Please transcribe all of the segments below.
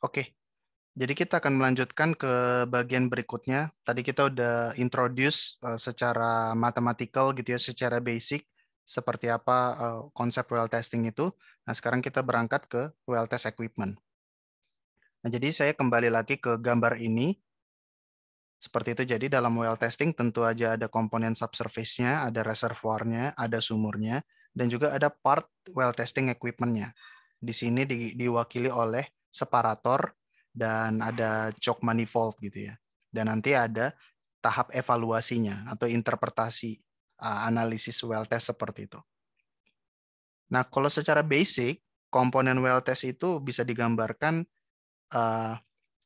Oke, jadi kita akan melanjutkan ke bagian berikutnya. Tadi kita udah introduce secara mathematical gitu ya, secara basic seperti apa konsep well testing itu. Nah, sekarang kita berangkat ke well test equipment. Nah, jadi saya kembali lagi ke gambar ini. Seperti itu, jadi dalam well testing tentu aja ada komponen subsurface-nya, ada reservoirnya, ada sumurnya, dan juga ada part well testing equipment-nya. Di sini diwakili oleh separator dan ada choke manifold gitu ya. Dan nanti ada tahap evaluasinya atau interpretasi analisis well test seperti itu. Nah, kalau secara basic, komponen well test itu bisa digambarkan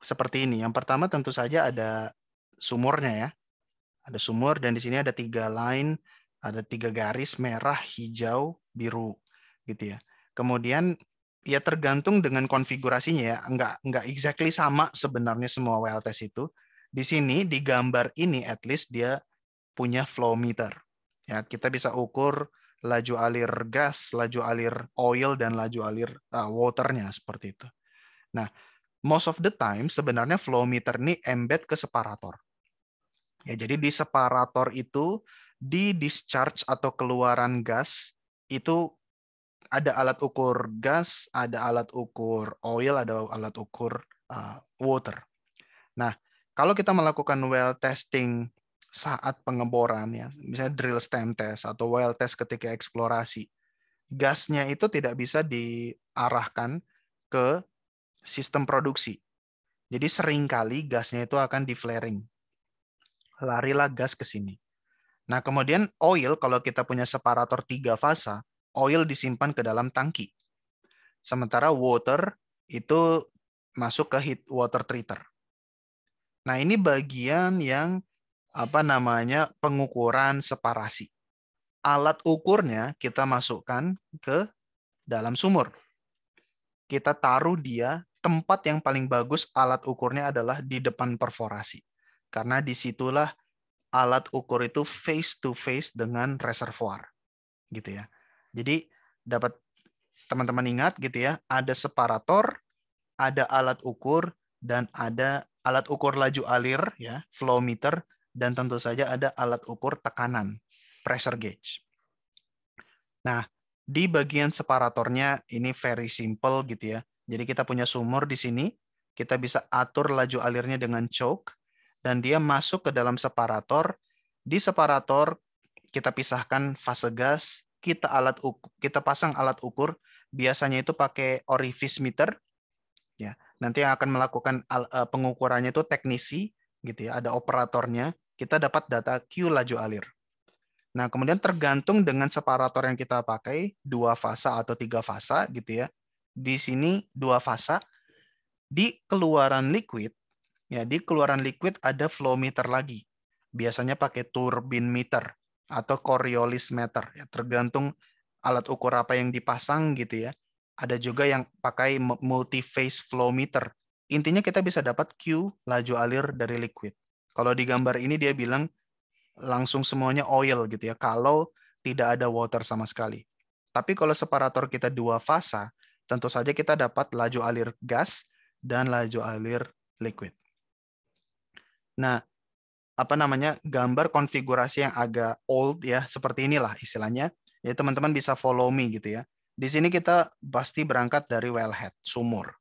seperti ini. Yang pertama tentu saja ada sumurnya ya. Ada sumur dan di sini ada 3 line, ada 3 garis merah, hijau, biru gitu ya. Kemudian ya tergantung dengan konfigurasinya ya, nggak exactly sama sebenarnya semua well test itu. Di sini di gambar ini at least dia punya flow meter. Ya, kita bisa ukur laju alir gas, laju alir oil dan laju alir waternya seperti itu. Nah, most of the time sebenarnya flow meter ini embed ke separator. Ya, jadi di separator itu di discharge atau keluaran gas itu ada alat ukur gas, ada alat ukur oil, ada alat ukur water. Nah, kalau kita melakukan well testing saat pengeboran ya, misalnya drill stem test atau well test ketika eksplorasi, gasnya itu tidak bisa diarahkan ke sistem produksi. Jadi seringkali gasnya itu akan di flaring. Larilah gas ke sini. Nah, kemudian oil, kalau kita punya separator 3 fasa, oil disimpan ke dalam tangki. Sementara water itu masuk ke heat water treater. Nah, ini bagian yang pengukuran separasi. Alat ukurnya kita masukkan ke dalam sumur. Kita taruh dia, tempat yang paling bagus alat ukurnya adalah di depan perforasi. Karena disitulah alat ukur itu face to face dengan reservoir gitu ya. Jadi dapat teman-teman ingat gitu ya, ada separator, ada alat ukur dan ada alat ukur laju alir ya, flow meter dan tentu saja ada alat ukur tekanan, pressure gauge. Nah, di bagian separatornya ini very simple gitu ya. Jadi kita punya sumur di sini, kita bisa atur laju alirnya dengan choke dan dia masuk ke dalam separator. Di separator kita pisahkan fase gas, kita pasang alat ukur, biasanya itu pakai orifice meter ya. Nanti yang akan melakukan pengukurannya itu teknisi gitu ya, ada operatornya, kita dapat data Q laju alir. Nah, kemudian tergantung dengan separator yang kita pakai, 2 fasa atau 3 fasa gitu ya. Di sini 2 fasa, di keluaran liquid ya, di keluaran liquid ada flow meter lagi. Biasanya pakai turbine meter atau Coriolis meter ya, tergantung alat ukur apa yang dipasang gitu ya. Ada juga yang pakai multi-phase flow meter. Intinya kita bisa dapat Q laju alir dari liquid. Kalau di gambar ini dia bilang langsung semuanya oil gitu ya, kalau tidak ada water sama sekali. Tapi kalau separator kita 2 fasa, tentu saja kita dapat laju alir gas dan laju alir liquid. Nah, gambar konfigurasi yang agak old ya, seperti inilah istilahnya. Ya teman-teman bisa follow me gitu ya. Di sini kita pasti berangkat dari wellhead, sumur.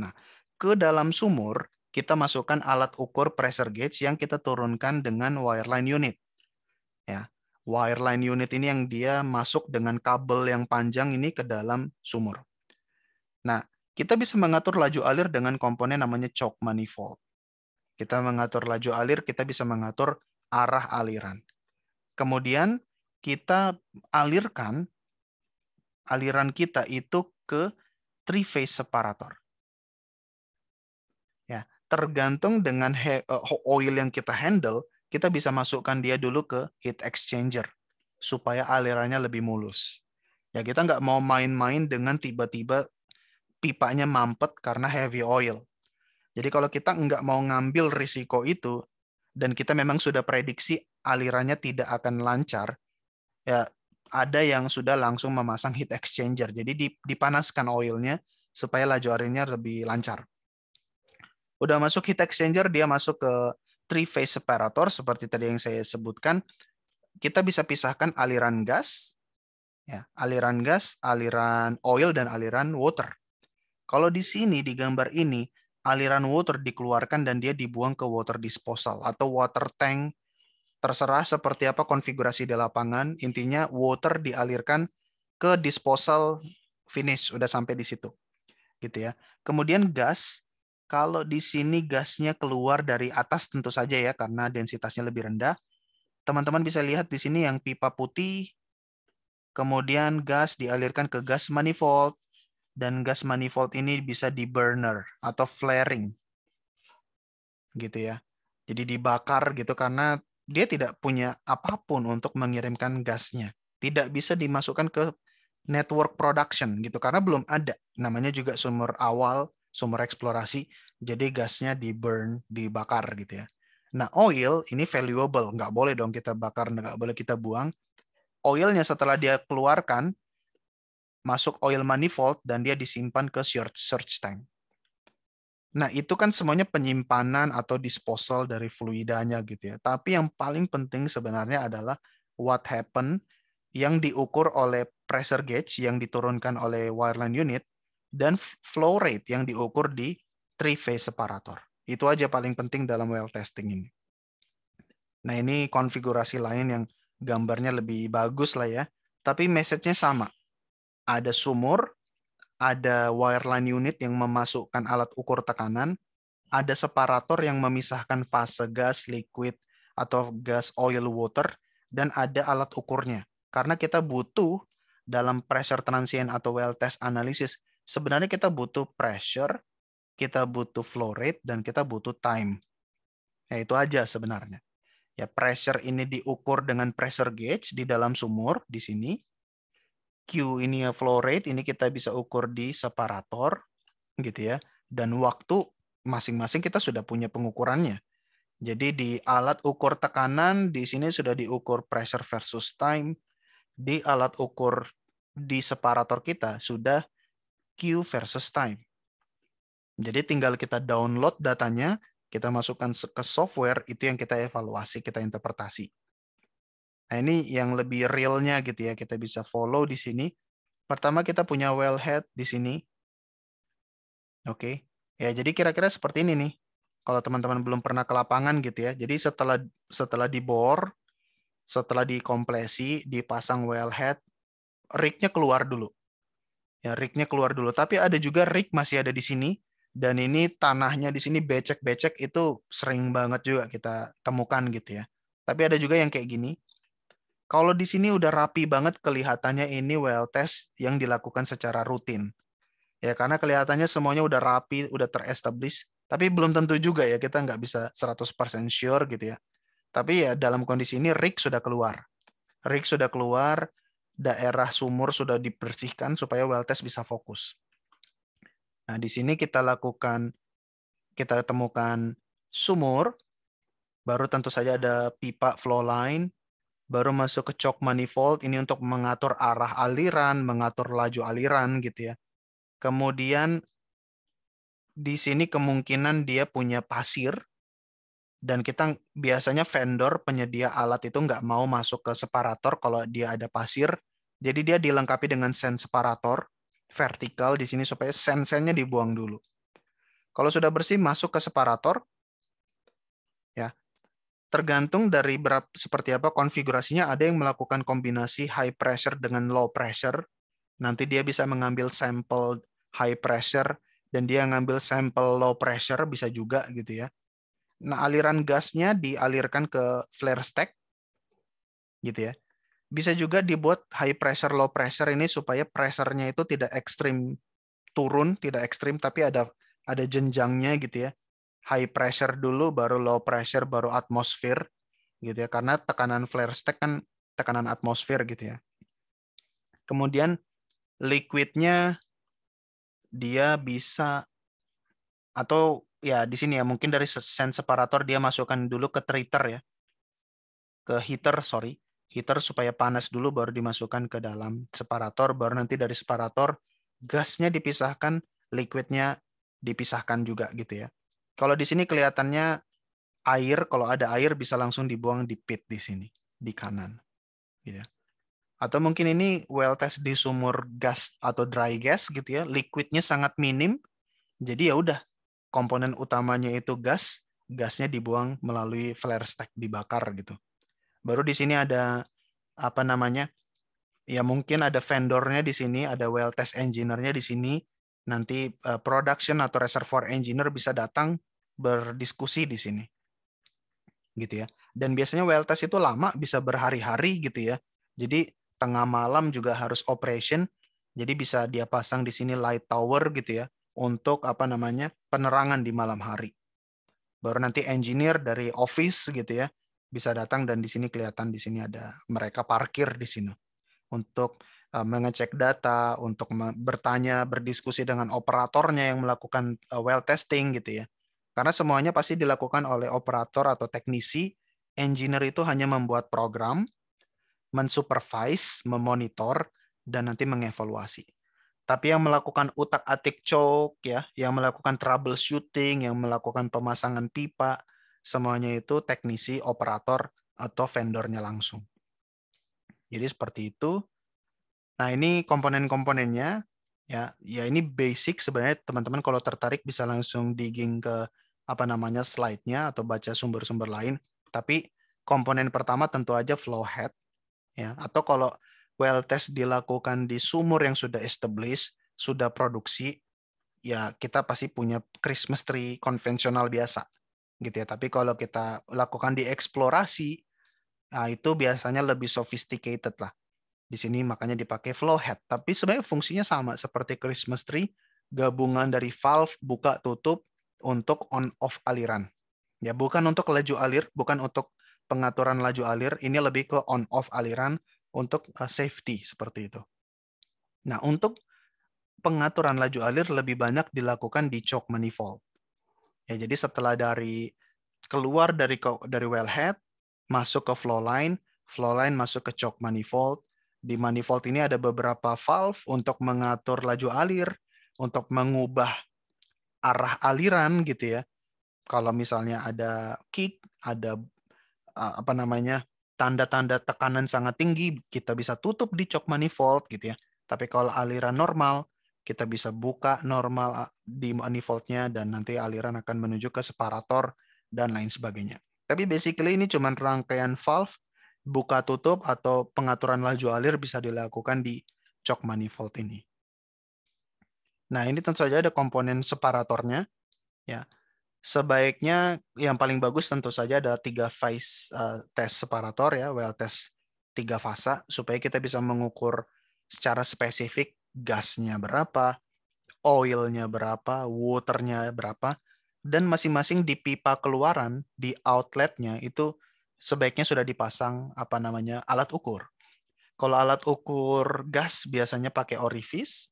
Nah, ke dalam sumur kita masukkan alat ukur pressure gauge yang kita turunkan dengan wireline unit. Ya, wireline unit ini yang dia masuk dengan kabel yang panjang ini ke dalam sumur. Nah, kita bisa mengatur laju alir dengan komponen namanya choke manifold. Kita mengatur laju alir, kita bisa mengatur arah aliran. Kemudian kita alirkan aliran kita itu ke three phase separator. Ya, tergantung dengan oil yang kita handle, kita bisa masukkan dia dulu ke heat exchanger supaya alirannya lebih mulus. Ya, kita nggak mau main-main dengan tiba-tiba pipanya mampet karena heavy oil. Jadi kalau kita nggak mau ngambil risiko itu, dan kita memang sudah prediksi alirannya tidak akan lancar, ya ada yang sudah langsung memasang heat exchanger. Jadi dipanaskan oilnya supaya laju alirnya lebih lancar. Udah masuk heat exchanger, dia masuk ke three phase separator seperti tadi yang saya sebutkan. Kita bisa pisahkan aliran gas, ya, aliran oil dan aliran water. Kalau di sini di gambar ini aliran water dikeluarkan dan dia dibuang ke water disposal atau water tank, terserah seperti apa konfigurasi di lapangan. Intinya water dialirkan ke disposal finish, udah sampai di situ, gitu ya. Kemudian gas, kalau di sini gasnya keluar dari atas tentu saja ya karena densitasnya lebih rendah. Teman-teman bisa lihat di sini yang pipa putih, kemudian gas dialirkan ke gas manifold, dan gas manifold ini bisa di burner atau flaring, gitu ya. Jadi dibakar gitu karena dia tidak punya apapun untuk mengirimkan gasnya. Tidak bisa dimasukkan ke network production gitu karena belum ada. Namanya juga sumber awal, sumber eksplorasi. Jadi gasnya di burn, dibakar gitu ya. Nah, oil ini valuable, nggak boleh dong kita bakar, nggak boleh kita buang. Oilnya setelah dia keluarkan, masuk oil manifold dan dia disimpan ke search tank. Nah, itu kan semuanya penyimpanan atau disposal dari fluidanya gitu ya. Tapi yang paling penting sebenarnya adalah what happen yang diukur oleh pressure gauge yang diturunkan oleh wireline unit dan flow rate yang diukur di three phase separator. Itu aja paling penting dalam well testing ini. Nah, ini konfigurasi lain yang gambarnya lebih bagus lah ya. Tapi message-nya sama. Ada sumur, ada wireline unit yang memasukkan alat ukur tekanan, ada separator yang memisahkan fase gas, liquid, atau gas, oil, water, dan ada alat ukurnya. Karena kita butuh dalam pressure transient atau well test analysis, sebenarnya kita butuh pressure, kita butuh flow rate, dan kita butuh time. Ya, itu aja sebenarnya. Ya, pressure ini diukur dengan pressure gauge di dalam sumur di sini. Q ini ya flow rate, ini kita bisa ukur di separator gitu ya. Dan waktu masing-masing kita sudah punya pengukurannya. Jadi di alat ukur tekanan di sini sudah diukur pressure versus time. Di alat ukur di separator kita sudah Q versus time. Jadi tinggal kita download datanya, kita masukkan ke software, itu yang kita evaluasi, kita interpretasi. Nah, ini yang lebih realnya gitu ya, kita bisa follow di sini. Pertama kita punya wellhead di sini. Oke. Ya, jadi kira-kira seperti ini nih. Kalau teman-teman belum pernah ke lapangan gitu ya. Jadi setelah dibor, setelah dikompresi, dipasang wellhead, rig-nya keluar dulu. Ya, rig-nya keluar dulu. Tapi ada juga rig masih ada di sini. Dan ini tanahnya di sini becek-becek itu sering banget juga kita temukan gitu ya. Tapi ada juga yang kayak gini. Kalau di sini udah rapi banget kelihatannya ini well test yang dilakukan secara rutin. Ya, karena kelihatannya semuanya udah rapi, udah terestablish. Tapi belum tentu juga ya, kita nggak bisa 100% sure gitu ya. Tapi ya dalam kondisi ini rig sudah keluar. Rig sudah keluar, daerah sumur sudah dibersihkan supaya well test bisa fokus. Nah, di sini kita temukan sumur, baru tentu saja ada pipa flow line, baru masuk ke choke manifold, ini untuk mengatur arah aliran, mengatur laju aliran gitu ya. Kemudian di sini kemungkinan dia punya pasir, dan kita biasanya vendor penyedia alat itu nggak mau masuk ke separator kalau dia ada pasir. Jadi dia dilengkapi dengan sen separator vertikal di sini supaya sen-sennya dibuang dulu. Kalau sudah bersih masuk ke separator, ya tergantung dari seperti apa konfigurasinya. Ada yang melakukan kombinasi high pressure dengan low pressure. Nanti dia bisa mengambil sampel high pressure dan dia ngambil sampel low pressure bisa juga gitu ya. Nah, aliran gasnya dialirkan ke flare stack gitu ya. Bisa juga dibuat high pressure, low pressure ini supaya pressure-nya itu tidak ekstrim turun, tidak ekstrim, tapi ada jenjangnya gitu ya. High pressure dulu, baru low pressure, baru atmosfer gitu ya. Karena tekanan flare stack kan tekanan atmosfer gitu ya. Kemudian liquidnya dia bisa, atau ya di sini ya mungkin dari sen separator dia masukkan dulu ke treater ya. Ke heater, sorry. Heater supaya panas dulu baru dimasukkan ke dalam separator, baru nanti dari separator gasnya dipisahkan, liquidnya dipisahkan juga gitu ya. Kalau di sini kelihatannya air, kalau ada air bisa langsung dibuang di pit di sini, di kanan. Gitu ya. Atau mungkin ini well test di sumur gas atau dry gas gitu ya, liquidnya sangat minim, jadi ya udah komponen utamanya itu gas, gasnya dibuang melalui flare stack, dibakar gitu. Baru di sini ada apa namanya? Ya mungkin ada vendornya di sini, ada well test engineer-nya di sini. Nanti production atau reservoir engineer bisa datang berdiskusi di sini. Gitu ya. Dan biasanya well test itu lama, bisa berhari-hari gitu ya. Jadi tengah malam juga harus operation. Jadi bisa dia pasang di sini light tower gitu ya untuk apa namanya? Penerangan di malam hari. Baru nanti engineer dari office gitu ya bisa datang dan di sini kelihatan di sini ada mereka parkir di sini untuk mengecek data, untuk bertanya, berdiskusi dengan operatornya yang melakukan well testing gitu ya. Karena semuanya pasti dilakukan oleh operator atau teknisi. Engineer itu hanya membuat program, mensupervise, memonitor, dan nanti mengevaluasi. Tapi yang melakukan utak-atik choke ya, yang melakukan troubleshooting, yang melakukan pemasangan pipa, semuanya itu teknisi, operator, atau vendornya langsung. Jadi seperti itu. Nah, ini komponen-komponennya ya. Ya ini basic sebenarnya teman-teman kalau tertarik bisa langsung digging ke apa namanya slide-nya atau baca sumber-sumber lain. Tapi komponen pertama tentu aja flow head ya. Atau kalau well test dilakukan di sumur yang sudah established, sudah produksi, ya kita pasti punya Christmas tree konvensional biasa gitu ya. Tapi kalau kita lakukan di eksplorasi, nah itu biasanya lebih sophisticated lah. Di sini makanya dipakai flow head. Tapi sebenarnya fungsinya sama seperti Christmas tree, gabungan dari valve buka tutup untuk on off aliran. Ya, bukan untuk laju alir, bukan untuk pengaturan laju alir, ini lebih ke on off aliran untuk safety seperti itu. Nah, untuk pengaturan laju alir lebih banyak dilakukan di choke manifold. Ya, jadi setelah keluar dari wellhead, masuk ke flow line masuk ke choke manifold. Di manifold ini ada beberapa valve untuk mengatur laju alir, untuk mengubah arah aliran gitu ya. Kalau misalnya ada kick, ada apa namanya tanda-tanda tekanan sangat tinggi, kita bisa tutup di choke manifold gitu ya. Tapi kalau aliran normal, kita bisa buka normal di manifoldnya dan nanti aliran akan menuju ke separator dan lain sebagainya. Tapi basically ini cuma rangkaian valve, buka tutup atau pengaturan laju alir bisa dilakukan di choke manifold ini. Nah, ini tentu saja ada komponen separatornya ya. Sebaiknya yang paling bagus tentu saja ada 3 phase test separator ya, well test 3 fasa supaya kita bisa mengukur secara spesifik gasnya berapa, oilnya berapa, waternya berapa, dan masing-masing di pipa keluaran di outletnya itu sebaiknya sudah dipasang apa namanya alat ukur. Kalau alat ukur gas biasanya pakai orifice,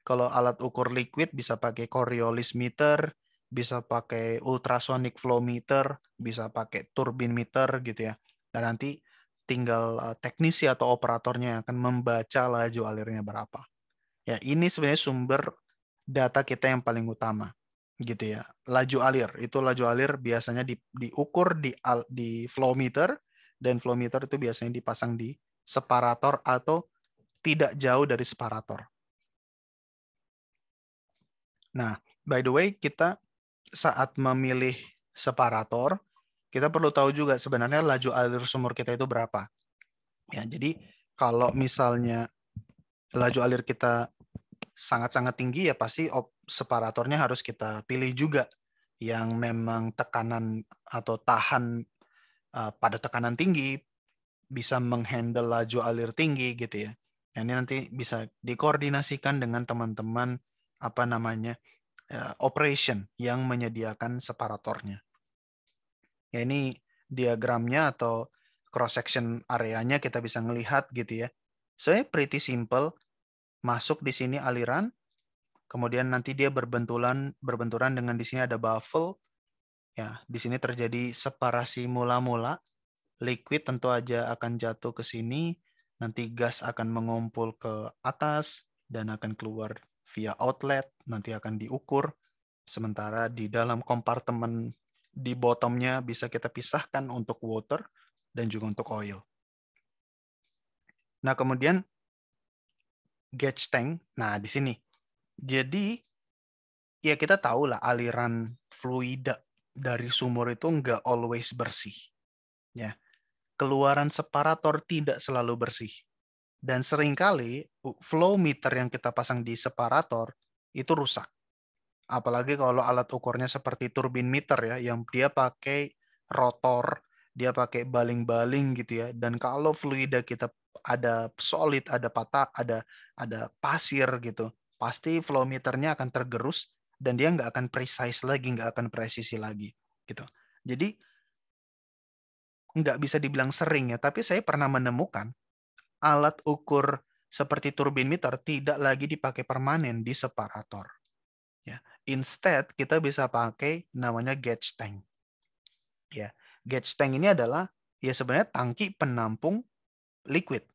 kalau alat ukur liquid bisa pakai Coriolis meter, bisa pakai ultrasonic flow meter, bisa pakai turbine meter gitu ya. Dan nanti tinggal teknisi atau operatornya yang akan membaca laju alirnya berapa. Ya, ini sebenarnya sumber data kita yang paling utama gitu ya. Laju alir, itu laju alir biasanya diukur di flow meter dan flow meter itu biasanya dipasang di separator atau tidak jauh dari separator. Nah, by the way, kita saat memilih separator, kita perlu tahu juga sebenarnya laju alir sumur kita itu berapa. Ya, jadi kalau misalnya laju alir kita sangat-sangat tinggi, ya pasti separatornya harus kita pilih juga yang memang tekanan atau tahan pada tekanan tinggi, bisa menghandle laju alir tinggi gitu ya. Ini nanti bisa dikoordinasikan dengan teman-teman apa namanya operation yang menyediakan separatornya. Ya ini diagramnya atau cross section areanya kita bisa melihat gitu ya. Sebenarnya pretty simple. Masuk di sini aliran, kemudian nanti dia berbenturan dengan di sini ada baffle. Ya, di sini terjadi separasi mula-mula. Liquid tentu aja akan jatuh ke sini, nanti gas akan mengumpul ke atas dan akan keluar via outlet, nanti akan diukur. Sementara di dalam kompartemen di bottomnya bisa kita pisahkan untuk water dan juga untuk oil. Nah, kemudian gauge tank. Nah, di sini. Jadi, ya kita tahu lah aliran fluida dari sumur itu nggak always bersih. Ya. Keluaran separator tidak selalu bersih. Dan seringkali flow meter yang kita pasang di separator itu rusak. Apalagi kalau alat ukurnya seperti turbin meter ya, yang dia pakai rotor, dia pakai baling-baling gitu ya. Dan kalau fluida kita ada solid, ada patah, ada pasir gitu, pasti flow meternya akan tergerus dan dia nggak akan precise lagi, nggak akan presisi lagi gitu. Jadi nggak bisa dibilang sering ya, tapi saya pernah menemukan alat ukur seperti turbin meter tidak lagi dipakai permanen di separator. Ya. Instead, kita bisa pakai namanya gauge tank. Ya. Gauge tank ini adalah ya sebenarnya tangki penampung liquid.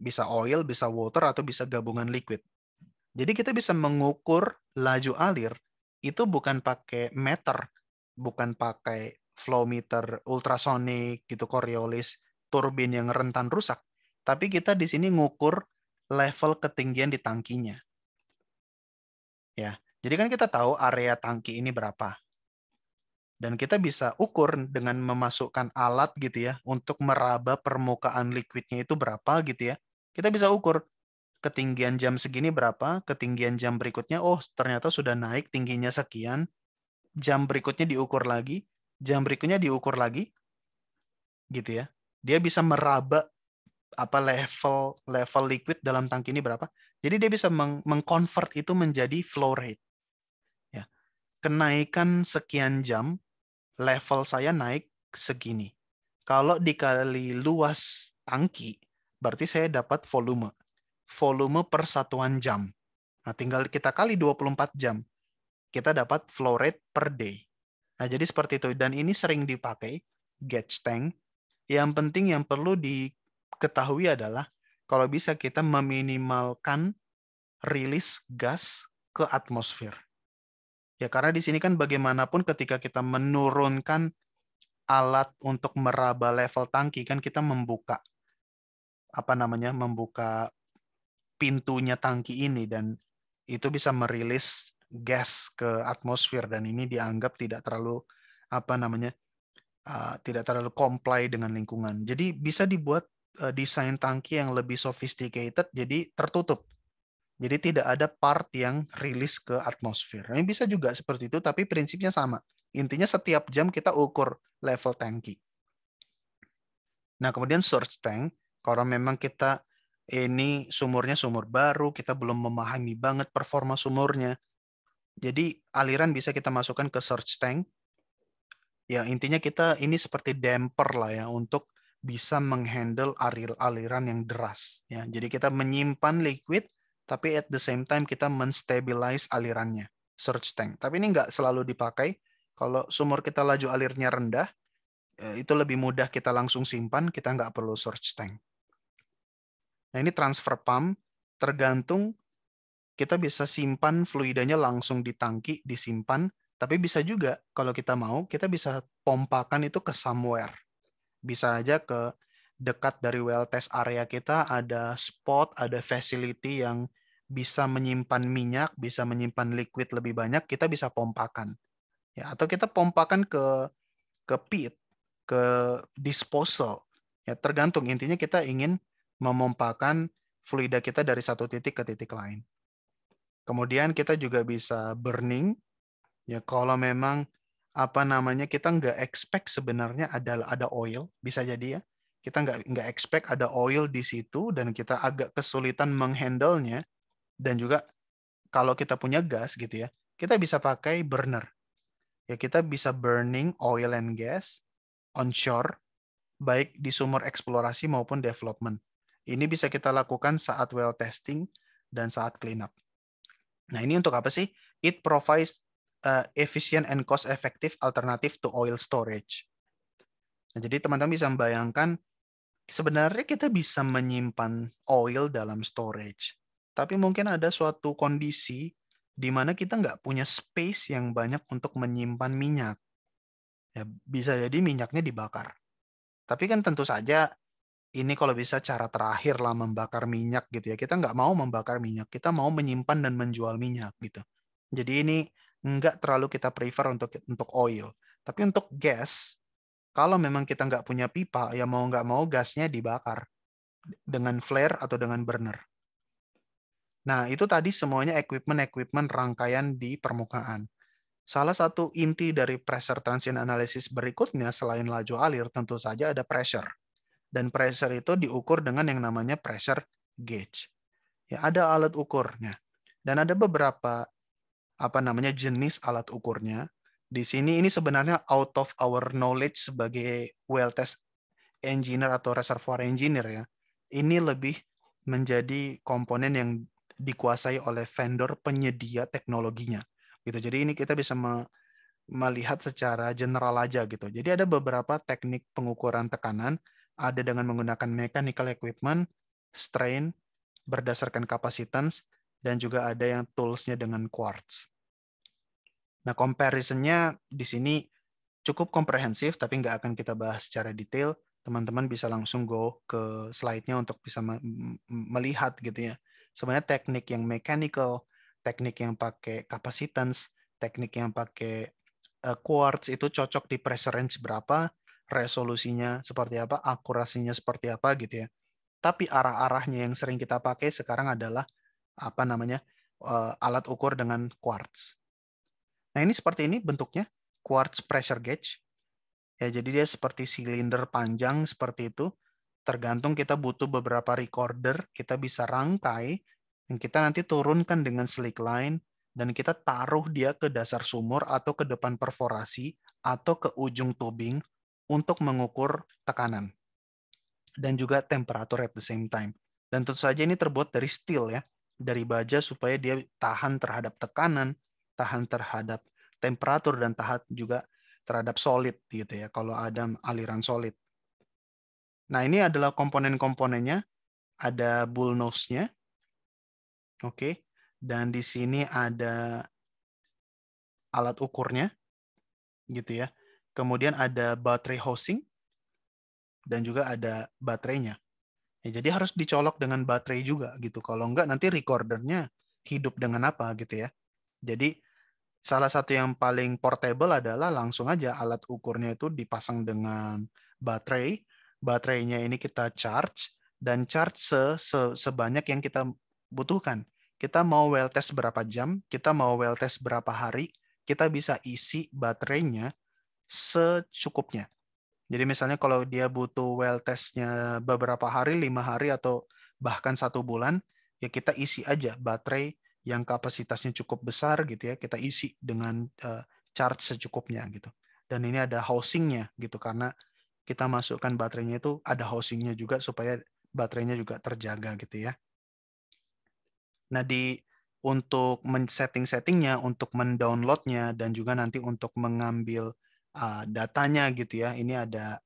Bisa oil, bisa water, atau bisa gabungan liquid. Jadi kita bisa mengukur laju alir itu bukan pakai meter, bukan pakai flow meter ultrasonic gitu, Coriolis, turbin yang rentan rusak. Tapi kita di sini ngukur level ketinggian di tangkinya. Ya. Jadi kan kita tahu area tangki ini berapa. Dan kita bisa ukur dengan memasukkan alat gitu ya untuk meraba permukaan liquidnya itu berapa gitu ya. Kita bisa ukur ketinggian jam segini berapa, ketinggian jam berikutnya, oh ternyata sudah naik tingginya sekian, jam berikutnya diukur lagi, jam berikutnya diukur lagi, gitu ya. Dia bisa meraba apa level liquid dalam tangki ini berapa. Jadi dia bisa mengconvert itu menjadi flow rate. Ya. Kenaikan sekian jam, level saya naik segini. Kalau dikali luas tangki, berarti saya dapat volume. Volume per satuan jam. Nah, tinggal kita kali 24 jam. Kita dapat flow rate per day. Nah, jadi seperti itu. Dan ini sering dipakai, gauge tank. Yang penting yang perlu diketahui adalah kalau bisa kita meminimalkan rilis gas ke atmosfer. Ya, karena di sini kan bagaimanapun ketika kita menurunkan alat untuk meraba level tangki, kan kita membuka membuka pintunya tangki ini dan itu bisa merilis gas ke atmosfer dan ini dianggap tidak terlalu tidak terlalu comply dengan lingkungan. Jadi bisa dibuat desain tangki yang lebih sophisticated jadi tertutup. Jadi tidak ada part yang rilis ke atmosfer. Ini bisa juga seperti itu tapi prinsipnya sama. Intinya setiap jam kita ukur level tangki. Nah, kemudian surge tank, kalau memang kita ini sumurnya sumur baru, kita belum memahami banget performa sumurnya. Jadi aliran bisa kita masukkan ke surge tank. Ya, intinya kita ini seperti damper lah ya untuk bisa menghandle aliran yang deras. Ya, jadi kita menyimpan liquid, tapi at the same time kita menstabilize alirannya. Surge tank. Tapi ini nggak selalu dipakai. Kalau sumur kita laju alirnya rendah, itu lebih mudah kita langsung simpan, kita nggak perlu surge tank. Nah, ini transfer pump, tergantung kita bisa simpan fluidanya langsung di tangki, disimpan, tapi bisa juga kalau kita mau, kita bisa pompakan itu ke somewhere. Bisa aja ke dekat dari well test area kita ada spot, ada facility yang bisa menyimpan minyak, bisa menyimpan liquid lebih banyak, kita bisa pompakan. Ya, atau kita pompakan ke pit, ke disposal. Ya, tergantung intinya kita ingin memompakan fluida kita dari satu titik ke titik lain. Kemudian kita juga bisa burning. Ya, kalau memang kita nggak expect sebenarnya ada oil, bisa jadi ya. Kita nggak expect ada oil di situ dan kita agak kesulitan menghandle-nya. Dan juga kalau kita punya gas gitu ya, kita bisa pakai burner. Ya, kita bisa burning oil and gas onshore, baik di sumur eksplorasi maupun development. Ini bisa kita lakukan saat well testing dan saat cleanup. Nah, ini untuk apa sih? It provides efficient and cost-effective alternative to oil storage. Nah, jadi teman-teman bisa membayangkan, sebenarnya kita bisa menyimpan oil dalam storage. Tapi mungkin ada suatu kondisi di mana kita nggak punya space yang banyak untuk menyimpan minyak. Ya, bisa jadi minyaknya dibakar. Tapi kan tentu saja ini kalau bisa cara terakhir lah membakar minyak gitu ya. Kita nggak mau membakar minyak, kita mau menyimpan dan menjual minyak gitu. Jadi ini nggak terlalu kita prefer untuk oil. Tapi untuk gas, kalau memang kita nggak punya pipa, ya mau nggak mau gasnya dibakar dengan flare atau dengan burner. Nah, itu tadi semuanya equipment rangkaian di permukaan. Salah satu inti dari pressure transient analysis berikutnya selain laju alir tentu saja ada pressure. Dan pressure itu diukur dengan yang namanya pressure gauge. Ya, ada alat ukurnya. Dan ada beberapa jenis alat ukurnya. Di sini ini sebenarnya out of our knowledge sebagai well test engineer atau reservoir engineer ya. Ini lebih menjadi komponen yang dikuasai oleh vendor penyedia teknologinya. Gitu. Jadi ini kita bisa melihat secara general aja gitu. Jadi ada beberapa teknik pengukuran tekanan, ada dengan menggunakan mechanical equipment, strain, berdasarkan capacitance, dan juga ada yang toolsnya dengan quartz. Nah, comparison-nya di sini cukup komprehensif, tapi nggak akan kita bahas secara detail. Teman-teman bisa langsung go ke slide-nya untuk bisa melihat gitu ya. Sebenarnya teknik yang mechanical, teknik yang pakai capacitance, teknik yang pakai quartz itu cocok di pressure range berapa, resolusinya seperti apa, akurasinya seperti apa gitu ya. Tapi arah-arahnya yang sering kita pakai sekarang adalah alat ukur dengan quartz. Nah, ini seperti ini bentuknya, quartz pressure gauge. Ya, jadi dia seperti silinder panjang seperti itu. Tergantung kita butuh beberapa recorder, kita bisa rangkai, dan kita nanti turunkan dengan slick line, dan kita taruh dia ke dasar sumur atau ke depan perforasi atau ke ujung tubing untuk mengukur tekanan dan juga temperatur at the same time. Dan tentu saja ini terbuat dari steel ya, dari baja supaya dia tahan terhadap tekanan, tahan terhadap temperatur, dan tahan juga terhadap solid gitu ya kalau ada aliran solid. Nah, ini adalah komponen-komponennya, ada bull nose-nya. Oke. Dan di sini ada alat ukurnya gitu ya. Kemudian ada baterai housing dan juga ada baterainya. Ya, jadi harus dicolok dengan baterai juga gitu. Kalau enggak nanti recordernya hidup dengan apa gitu ya. Jadi salah satu yang paling portable adalah langsung aja alat ukurnya itu dipasang dengan baterai. Baterainya ini kita charge dan charge sebanyak yang kita butuhkan. Kita mau well test berapa jam, kita mau well test berapa hari, kita bisa isi baterainya secukupnya. Jadi misalnya kalau dia butuh well testnya beberapa hari, 5 hari, atau bahkan 1 bulan, ya kita isi aja baterai yang kapasitasnya cukup besar gitu ya, kita isi dengan charge secukupnya gitu. Dan ini ada housingnya gitu, karena kita masukkan baterainya itu ada housingnya juga supaya baterainya juga terjaga gitu ya. Nah, untuk men-setting-settingnya, untuk mendownloadnya, dan juga nanti untuk mengambil datanya gitu ya, ini ada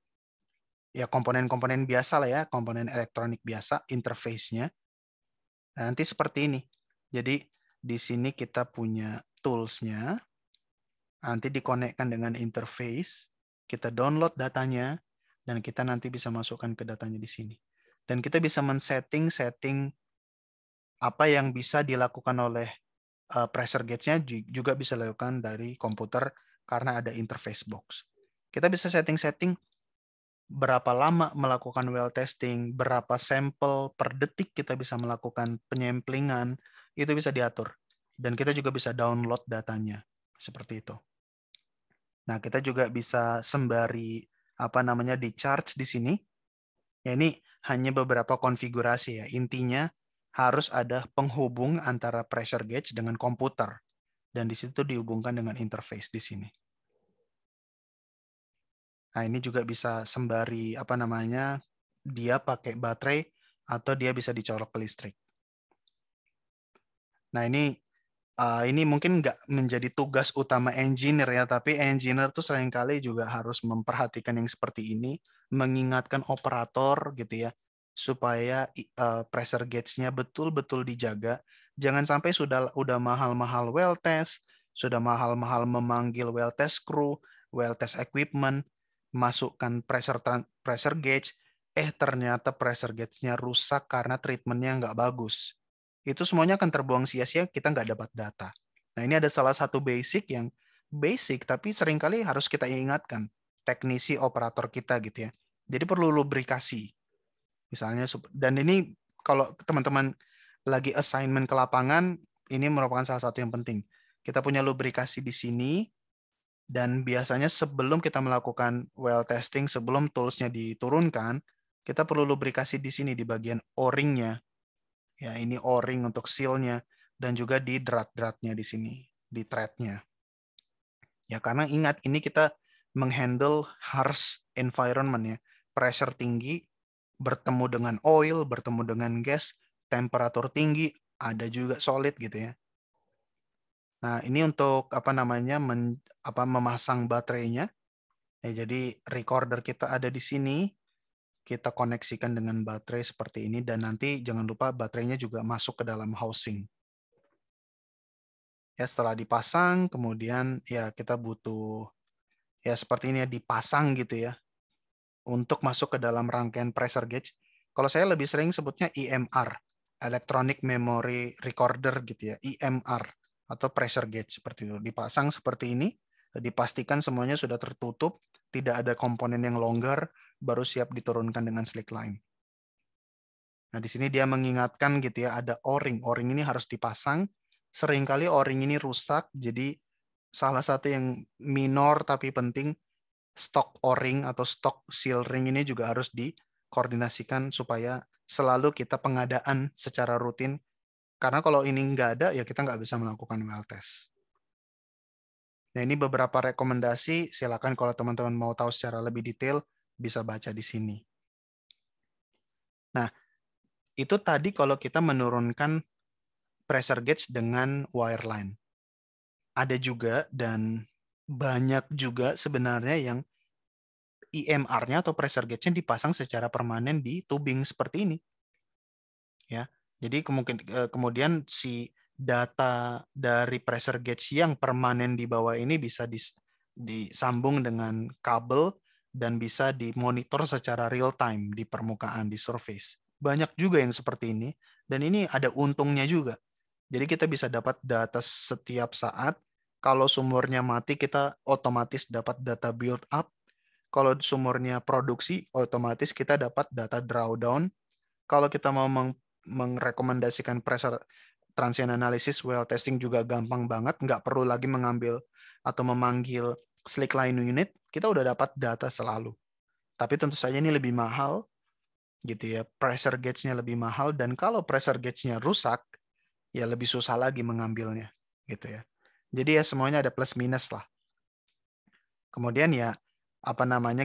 ya komponen-komponen biasa lah ya, komponen elektronik biasa, interface-nya. Nah, nanti seperti ini. Jadi di sini kita punya tools-nya, nanti dikonekkan dengan interface, kita download datanya, dan kita nanti bisa masukkan ke datanya di sini. Dan kita bisa men-setting apa yang bisa dilakukan oleh pressure gauge-nya juga bisa dilakukan dari komputer karena ada interface box. Kita bisa setting-setting berapa lama melakukan well testing, berapa sampel per detik kita bisa melakukan penyamplingan, itu bisa diatur. Dan kita juga bisa download datanya, seperti itu. Nah, kita juga bisa sembari di charge di sini. Ya, ini hanya beberapa konfigurasi ya. Intinya harus ada penghubung antara pressure gauge dengan komputer. Dan di situ dihubungkan dengan interface di sini. Nah, ini juga bisa sembari dia pakai baterai atau dia bisa dicolok ke listrik. Nah, ini mungkin nggak menjadi tugas utama engineer ya, tapi engineer tuh seringkali juga harus memperhatikan yang seperti ini, mengingatkan operator gitu ya, supaya pressure gauge-nya betul-betul dijaga Jangan sampai udah mahal-mahal well test, sudah mahal-mahal memanggil well test crew, well test equipment, masukkan pressure gauge, ternyata pressure gauge-nya rusak karena treatment-nya nggak bagus. Itu semuanya akan terbuang sia-sia, kita nggak dapat data. Nah, ini ada salah satu basic yang basic, tapi seringkali harus kita ingatkan, teknisi operator kita gitu ya. Jadi perlu lubrikasi. Misalnya, dan ini kalau teman-teman lagi assignment ke lapangan, ini merupakan salah satu yang penting. Kita punya lubrikasi di sini, dan biasanya sebelum kita melakukan well testing, sebelum toolsnya diturunkan, kita perlu lubrikasi di sini, di bagian O-ring-nya. Ya, ini O-ring untuk seal-nya, dan juga di drat-dratnya di sini, di thread-nya. Ya, karena ingat, ini kita menghandle harsh environment ya, pressure tinggi, bertemu dengan oil, bertemu dengan gas, temperatur tinggi, ada juga solid gitu ya. Nah, ini untuk memasang baterainya. Ya, jadi recorder kita ada di sini, kita koneksikan dengan baterai seperti ini, dan nanti jangan lupa baterainya juga masuk ke dalam housing. Ya, setelah dipasang, kemudian ya kita butuh ya seperti ini ya, dipasang gitu ya, untuk masuk ke dalam rangkaian pressure gauge. Kalau saya lebih sering sebutnya EMR, Electronic Memory Recorder gitu ya, EMR atau pressure gauge seperti itu. Dipasang seperti ini, dipastikan semuanya sudah tertutup, tidak ada komponen yang longgar, baru siap diturunkan dengan slick line. Nah, di sini dia mengingatkan gitu ya, ada O-ring. O-ring ini harus dipasang. Seringkali O-ring ini rusak, jadi salah satu yang minor tapi penting, stok O-ring atau stok seal ring ini juga harus dikoordinasikan supaya selalu kita pengadaan secara rutin. Karena kalau ini nggak ada, ya kita nggak bisa melakukan well test. Nah, ini beberapa rekomendasi. Silakan kalau teman-teman mau tahu secara lebih detail, bisa baca di sini. Nah, itu tadi kalau kita menurunkan pressure gauge dengan wireline. Ada juga dan banyak juga sebenarnya yang EMR-nya atau pressure gauge-nya dipasang secara permanen di tubing seperti ini. Ya. Jadi kemudian si data dari pressure gauge yang permanen di bawah ini bisa disambung dengan kabel dan bisa dimonitor secara real time di permukaan, di surface. Banyak juga yang seperti ini, dan ini ada untungnya juga. Jadi kita bisa dapat data setiap saat. Kalau sumurnya mati, kita otomatis dapat data build up. Kalau sumurnya produksi, otomatis kita dapat data drawdown. Kalau kita mau merekomendasikan pressure transient analysis, well testing juga gampang banget. Nggak perlu lagi mengambil atau memanggil slick line unit. Kita udah dapat data selalu. Tapi tentu saja ini lebih mahal, gitu ya. Pressure gauge-nya lebih mahal, dan kalau pressure gauge-nya rusak, ya lebih susah lagi mengambilnya, gitu ya. Jadi ya semuanya ada plus minus lah. Kemudian ya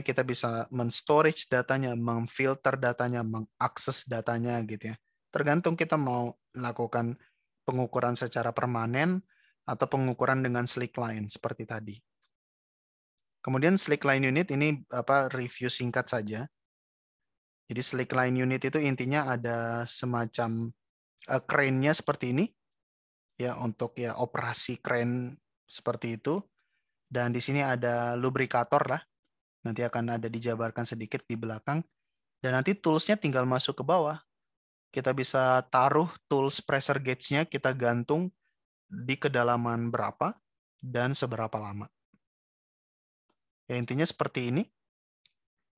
kita bisa men-storage datanya, memfilter datanya, mengakses datanya gitu ya. Tergantung kita mau lakukan pengukuran secara permanen atau pengukuran dengan slick line seperti tadi. Kemudian slick line unit ini review singkat saja. Jadi slick line unit itu intinya ada semacam crane-nya seperti ini ya, untuk ya operasi crane seperti itu. Dan di sini ada lubrikator lah. Nanti akan ada dijabarkan sedikit di belakang. Dan nanti tools-nya tinggal masuk ke bawah. Kita bisa taruh tools pressure gauge-nya, kita gantung di kedalaman berapa dan seberapa lama. Ya, intinya seperti ini.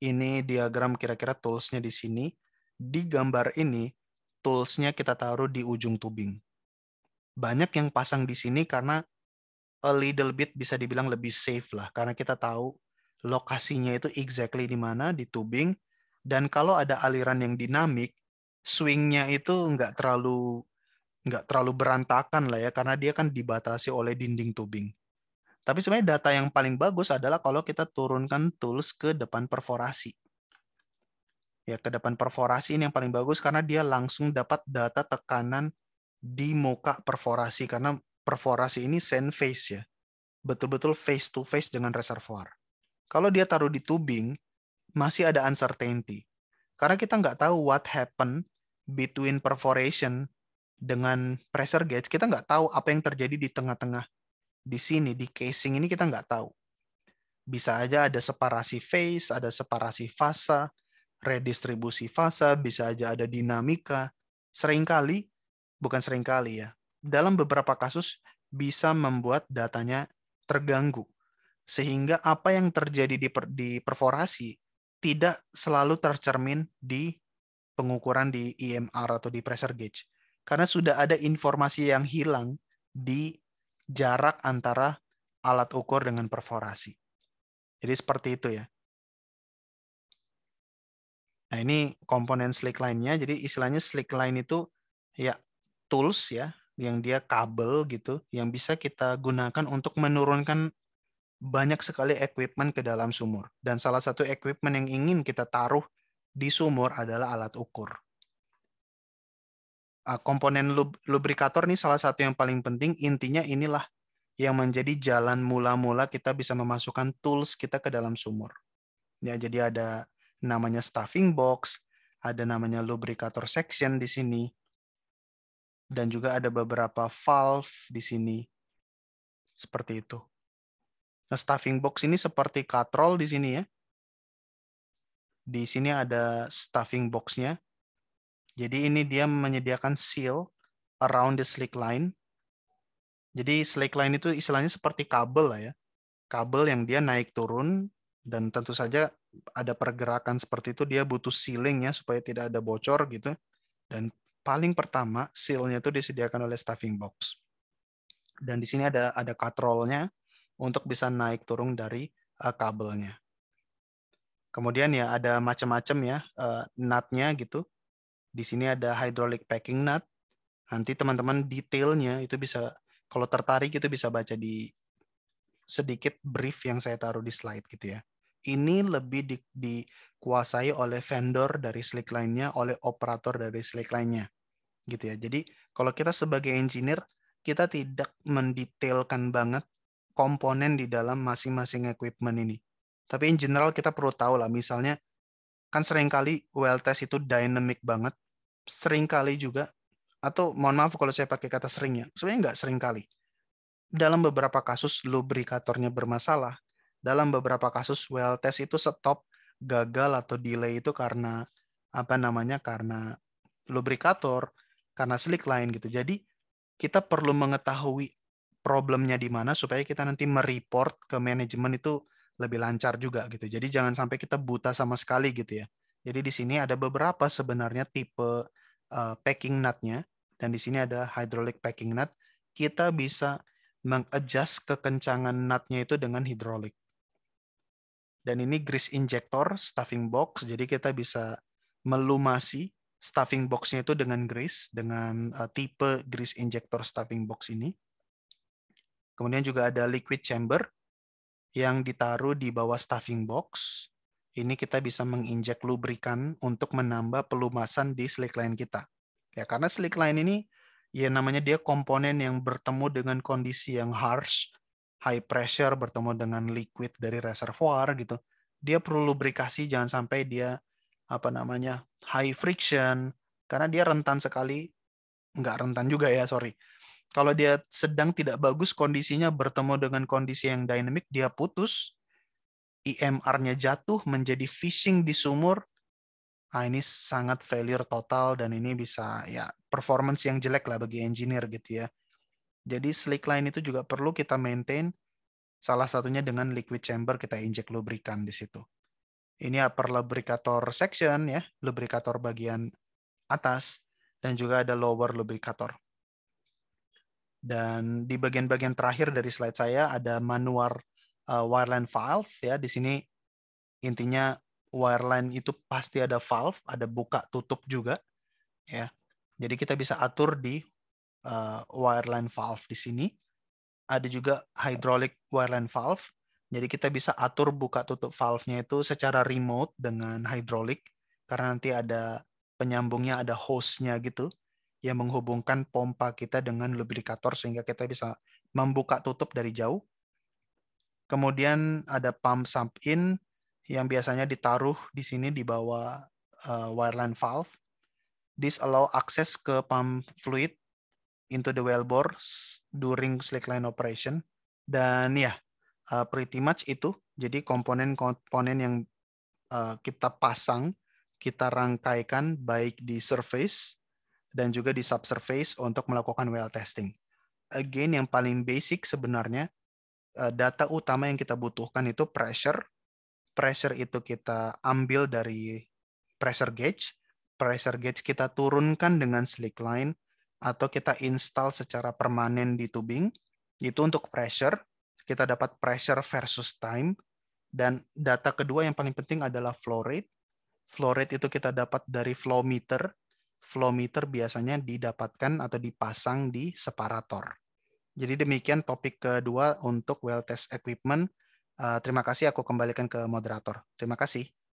Ini diagram kira-kira tools-nya di sini. Di gambar ini, tools-nya kita taruh di ujung tubing. Banyak yang pasang di sini karena a little bit bisa dibilang lebih safe lah. Karena kita tahu lokasinya itu exactly di mana, di tubing. Dan kalau ada aliran yang dinamik, swing-nya itu nggak terlalu berantakan lah ya, karena dia kan dibatasi oleh dinding tubing. Tapi sebenarnya data yang paling bagus adalah kalau kita turunkan tools ke depan perforasi. Ya, ke depan perforasi ini yang paling bagus karena dia langsung dapat data tekanan di muka perforasi, karena perforasi ini sand face ya. Betul-betul face to face dengan reservoir. Kalau dia taruh di tubing, masih ada uncertainty. Karena kita nggak tahu what happen between perforation Dengan pressure gauge, kita nggak tahu apa yang terjadi di tengah-tengah. Di sini, di casing ini kita nggak tahu. Bisa aja ada separasi phase, ada separasi fasa, redistribusi fasa, bisa aja ada dinamika. Seringkali, bukan seringkali ya, dalam beberapa kasus bisa membuat datanya terganggu. Sehingga apa yang terjadi di perforasi tidak selalu tercermin di pengukuran di EMR atau di pressure gauge. Karena sudah ada informasi yang hilang di jarak antara alat ukur dengan perforasi. Jadi seperti itu ya. Nah, ini komponen slickline-nya. Jadi istilahnya slickline itu ya tools ya, yang dia kabel gitu, yang bisa kita gunakan untuk menurunkan banyak sekali equipment ke dalam sumur. Dan salah satu equipment yang ingin kita taruh di sumur adalah alat ukur. Komponen lubrikator ini salah satu yang paling penting. Intinya inilah yang menjadi jalan mula-mula kita bisa memasukkan tools kita ke dalam sumur. Ya, jadi ada namanya stuffing box, ada namanya lubricator section di sini, dan juga ada beberapa valve di sini. Seperti itu. Nah, stuffing box ini seperti katrol di sini ya. Di sini ada stuffing box-nya. Jadi ini dia menyediakan seal around the slick line. Jadi slick line itu istilahnya seperti kabel lah ya. Kabel yang dia naik turun, dan tentu saja ada pergerakan seperti itu, dia butuh sealing ya supaya tidak ada bocor gitu. Dan paling pertama seal-nya itu disediakan oleh stuffing box. Dan di sini ada katrolnya untuk bisa naik turun dari kabelnya. Kemudian ya ada macam-macam ya nutnya gitu. Di sini ada hydraulic packing nut. Nanti teman-teman detailnya itu bisa, kalau tertarik itu bisa baca di sedikit brief yang saya taruh di slide gitu ya. Ini lebih dikuasai oleh vendor dari slickline-nya, oleh operator dari slickline-nya gitu ya. Jadi kalau kita sebagai engineer, kita tidak mendetailkan banget komponen di dalam masing-masing equipment ini. Tapi in general kita perlu tahu lah, misalnya kan seringkali well test itu dynamic banget, seringkali juga, atau mohon maaf kalau saya pakai kata seringnya, sebenarnya nggak seringkali. Dalam beberapa kasus lubrikatornya bermasalah, dalam beberapa kasus well test itu stop, gagal atau delay itu karena apa namanya, karena lubrikator, karena slick line gitu. Jadi kita perlu mengetahui problemnya di mana supaya kita nanti mereport ke manajemen itu lebih lancar juga gitu. Jadi jangan sampai kita buta sama sekali gitu ya. Jadi di sini ada beberapa sebenarnya tipe packing nutnya, dan di sini ada hydraulic packing nut. Kita bisa mengadjust kekencangan nutnya itu dengan hidrolik. Dan ini grease injector stuffing box, jadi kita bisa melumasi stuffing box-nya itu dengan grease, dengan tipe grease injector stuffing box ini. Kemudian juga ada liquid chamber yang ditaruh di bawah stuffing box. Ini kita bisa menginjek lubrikan untuk menambah pelumasan di slick line kita. Ya, karena slick line ini ya namanya dia komponen yang bertemu dengan kondisi yang harsh, high pressure bertemu dengan liquid dari reservoir gitu. Dia perlu lubrikasi, jangan sampai dia apa namanya high friction, karena dia rentan sekali, nggak rentan juga ya, sorry. Kalau dia sedang tidak bagus kondisinya bertemu dengan kondisi yang dynamic, dia putus, IMR-nya jatuh menjadi fishing di sumur. Nah, ini sangat failure total, dan ini bisa ya performance yang jelek lah bagi engineer gitu ya. Jadi slick line itu juga perlu kita maintain, salah satunya dengan liquid chamber, kita injek lubrikan di situ. Ini upper lubricator section ya, lubrikator bagian atas, dan juga ada lower lubrikator. Dan di bagian-bagian terakhir dari slide saya ada manual wireline valve ya. Di sini intinya wireline itu pasti ada valve, ada buka tutup juga ya. Jadi kita bisa atur di wireline valve di sini. Ada juga hydraulic wireline valve. Jadi kita bisa atur buka tutup valve-nya itu secara remote dengan hydraulic, karena nanti ada penyambungnya, ada hose-nya gitu yang menghubungkan pompa kita dengan lubrikator sehingga kita bisa membuka tutup dari jauh. Kemudian ada pump sump in yang biasanya ditaruh di sini di bawah wireline valve. This allow akses ke pump fluid into the wellbore during slackline operation. Dan ya, pretty much itu. Jadi komponen-komponen yang kita pasang, kita rangkaikan baik di surface dan juga di subsurface untuk melakukan well testing. Again, yang paling basic sebenarnya, data utama yang kita butuhkan itu pressure. Pressure itu kita ambil dari pressure gauge. Pressure gauge kita turunkan dengan slackline atau kita install secara permanen di tubing. Itu untuk pressure. Kita dapat pressure versus time. Dan data kedua yang paling penting adalah flow rate. Flow rate itu kita dapat dari flow meter. Flow meter biasanya didapatkan atau dipasang di separator. Jadi demikian topik kedua untuk well test equipment. Terima kasih, aku kembalikan ke moderator. Terima kasih.